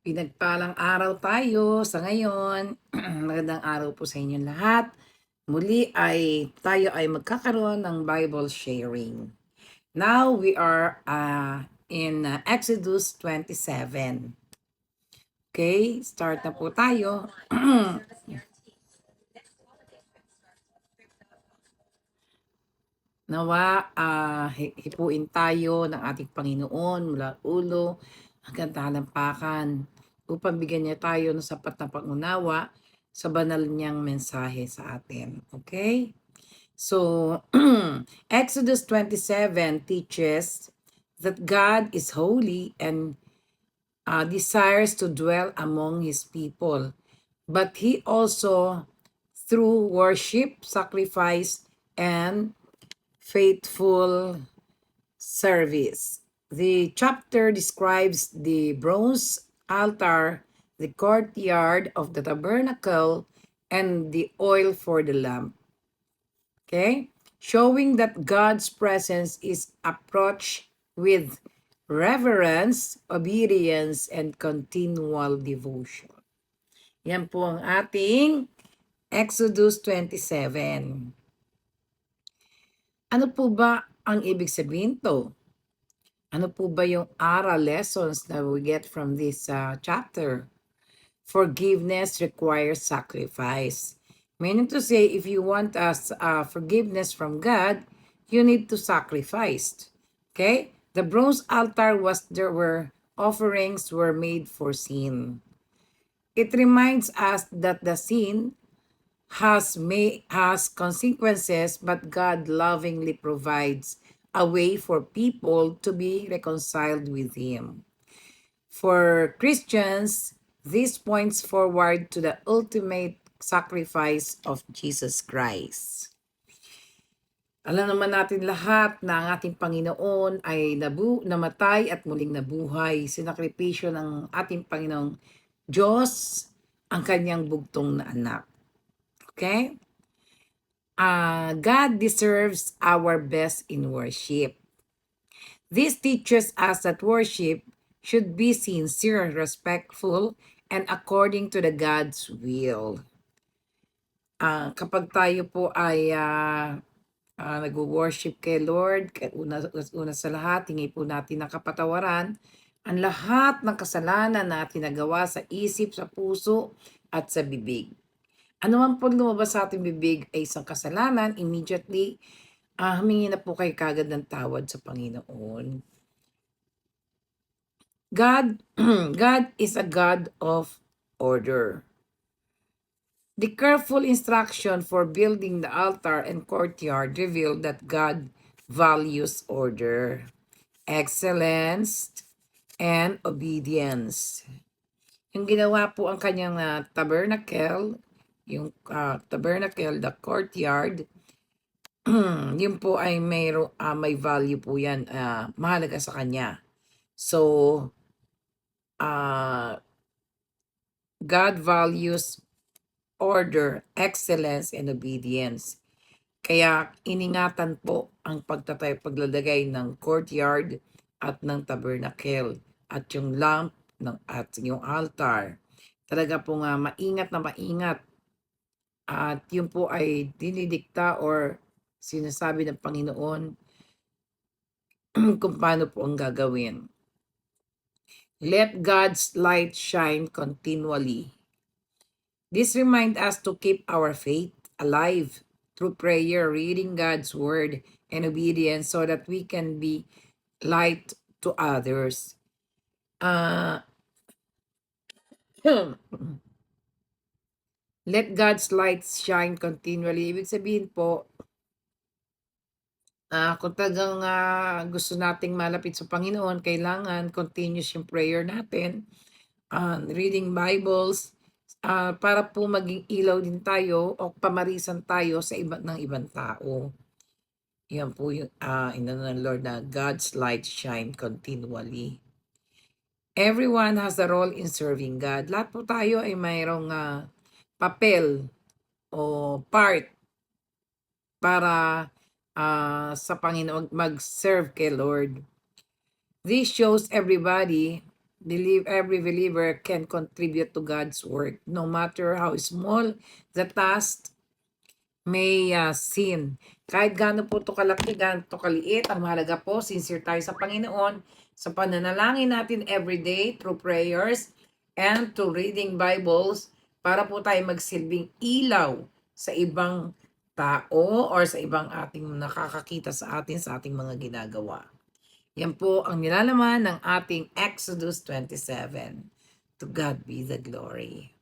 Pinagpalang araw tayo sa ngayon. Magandang araw po sa inyong lahat. Muli ay tayo ay magkakaroon ng Bible sharing. Now we are in Exodus 27. Okay, start na po tayo. Nawa, hipuin tayo ng ating Panginoon mula ulo hanggang talampakan upang bigyan niya tayo ng sapat na pangunawa sa banal niyang mensahe sa atin. Okay? So, Exodus 27 teaches that God is holy and desires to dwell among His people. But He also, through worship, sacrifice, and faithful service. The chapter describes the bronze altar, the courtyard of the tabernacle, and the oil for the lamp. Okay? Showing that God's presence is approached with reverence, obedience, and continual devotion. Yan po ang ating Exodus 27. Ano po ba ang ibig sabihin to? Ano po ba yung aral lessons that we get from this chapter? Forgiveness requires sacrifice. Meaning to say, if you want forgiveness from God, you need to sacrifice. Okay? The bronze altar was there were offerings were made for sin. It reminds us that the sin has consequences, but God lovingly provides a way for people to be reconciled with Him. For Christians, this points forward to the ultimate sacrifice of Jesus Christ. Alam naman natin lahat na ang ating Panginoon ay namatay at muling nabuhay. Sinakripisyo ng ating Panginoong Diyos ang kanyang bugtong na anak. Okay? God deserves our best in worship. This teaches us that worship should be sincere, respectful, and according to the God's will. Kapag tayo po ay nag-worship kay Lord, una sa lahat, hingi po natin ng kapatawaran ang lahat ng kasalanan natin nagawa sa isip, sa puso, at sa bibig. Ano man po lumabas sa ating bibig ay isang kasalanan, immediately, humingi na po kayo kagad ng tawad sa Panginoon. God, God is a God of order. The careful instruction for building the altar and courtyard revealed that God values order, excellence, and obedience. Yung ginawa po ang kanyang tabernacle, the courtyard, yun po ay may value po yan, mahalaga sa kanya. So, God values order, excellence, and obedience. Kaya iningatan po ang paglalagay ng courtyard at ng tabernacle at yung lamp at yung altar. Talaga po nga maingat na maingat. At yun po ay dinidikta or sinasabi ng Panginoon kung paano po ang gagawin. Let God's light shine continually. This reminds us to keep our faith alive through prayer, reading God's word, and obedience so that we can be light to others. Let God's light shine continually. Ibig sabihin po, kung talagang gusto nating malapit sa Panginoon, kailangan continuous yung prayer natin, reading Bibles, para po maging ilaw din tayo o pamarisan tayo sa ng ibang tao. Yan po yung inano ng Lord na God's light shine continually. Everyone has a role in serving God. Lahat po tayo ay mayroong papel o part para sa Panginoon mag-serve kay Lord. This shows everybody Every believer can contribute to God's work, no matter how small the task may sin. Kahit gaano po ito kalaki, gaano ito kaliit, ang mahalaga po, sincere tayo sa Panginoon, sa pananalangin natin everyday through prayers and to reading Bibles para po tayo magsilbing ilaw sa ibang tao or sa ibang ating nakakakita sa ating mga ginagawa. Yan po ang nilalaman ng ating Exodus 27. To God be the glory.